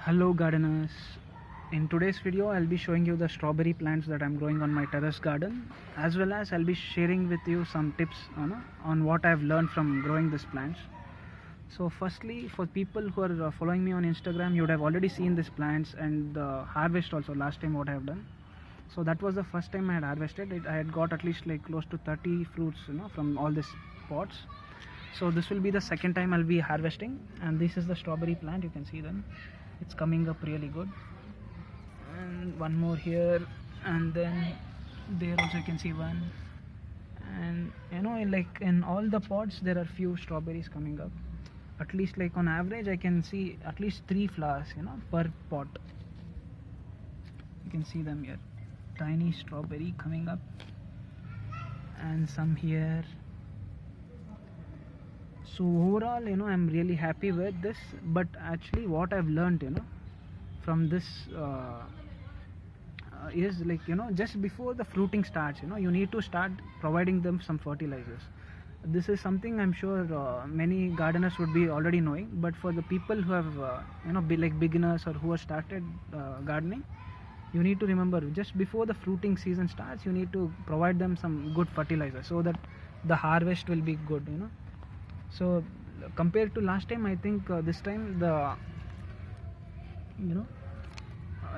Hello gardeners. In today's video I'll be showing you the strawberry plants that I'm growing on my terrace garden, as well as I'll be sharing with you some tips on what I've learned from growing these plants. So firstly, for people who are following me on Instagram, you would have already seen these plants and the harvest also last time what I have done. So that was the first time I had harvested it. I had got at least like close to 30 fruits from all these pots. So this will be the second time I'll be harvesting, and this is the strawberry plant. You can see them, it's coming up really good. And one more here, and then there also you can see one. And like in all the pots there are few strawberries coming up. At least like on average I can see at least 3 flowers per pot. You can see them here, tiny strawberry coming up, and some here. So overall I'm really happy with this. But actually what I've learned from this is like just before the fruiting starts, you need to start providing them some fertilizers. This is something I'm sure many gardeners would be already knowing, but for the people who have be like beginners or who have started gardening, you need to remember just before the fruiting season starts, you need to provide them some good fertilizer so that the harvest will be good. So compared to last time, I think this time the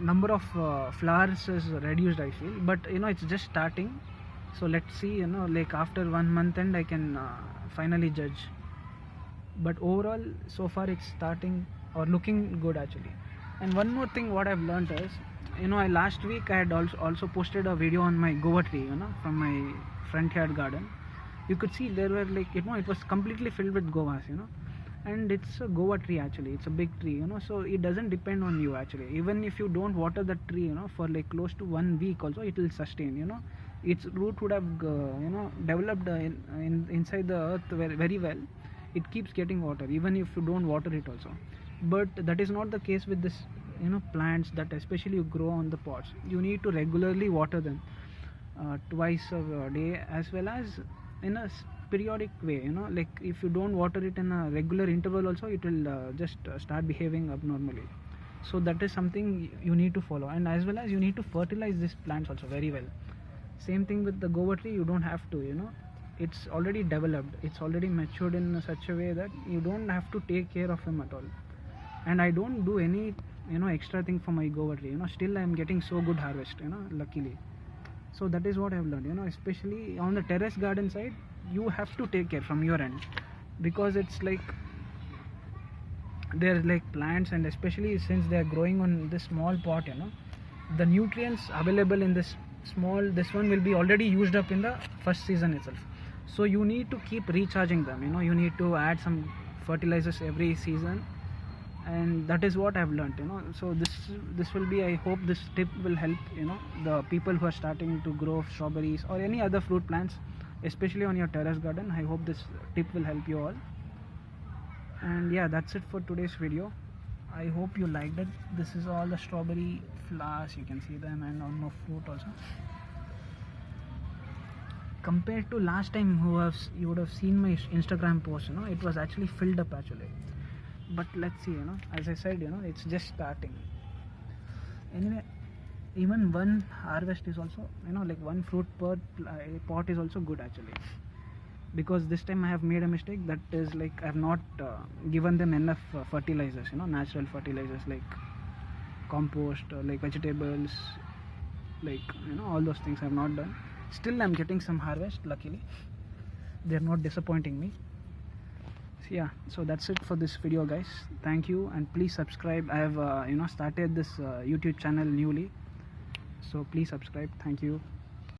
number of flowers is reduced, I feel. But it's just starting, so let's see. Like after 1 month and I can finally judge. But overall so far it's starting or looking good actually. And one more thing what I've learned is I last week I had also posted a video on my guava tree from my front yard garden. You could see there were like it was completely filled with guavas, and it's a guava tree actually. It's a big tree, so it doesn't depend on you actually. Even if you don't water the tree for like close to 1 week also, it will sustain. Its root would have developed inside the earth very well. It keeps getting water even if you don't water it also. But that is not the case with this plants that especially you grow on the pots. You need to regularly water them twice a day, as well as in a periodic way. Like if you don't water it in a regular interval also, it will just start behaving abnormally. So that is something you need to follow, and as well as you need to fertilize these plants also very well. Same thing with the guava tree. You don't have to, it's already developed, it's already matured in such a way that you don't have to take care of him at all. And I don't do any extra thing for my guava tree. Still I am getting so good harvest, luckily. So that is what I've learned. Especially on the terrace garden side, you have to take care from your end, because it's like they're like plants, and especially since they are growing on this small pot, the nutrients available in this one will be already used up in the first season itself. So you need to keep recharging them. You need to add some fertilizers every season, and that is what I've learned. So this will be, I hope this tip will help the people who are starting to grow strawberries or any other fruit plants, especially on your terrace garden. I hope this tip will help you all. And yeah, that's it for today's video. I hope you liked it. This is all the strawberry flowers, you can see them, and on more fruit also. Compared to last time, you would have seen my Instagram post, it was actually filled up actually. But let's see, as I said, it's just starting. Anyway, even one harvest is also, like one fruit per pot is also good actually. Because this time I have made a mistake, that is like I have not given them enough fertilizers, natural fertilizers like compost, like vegetables, like all those things I have not done. Still I'm getting some harvest, luckily. They're not disappointing me. Yeah, so that's it for this video, guys. Thank you, and please subscribe. I have started this YouTube channel newly, so please subscribe. Thank you.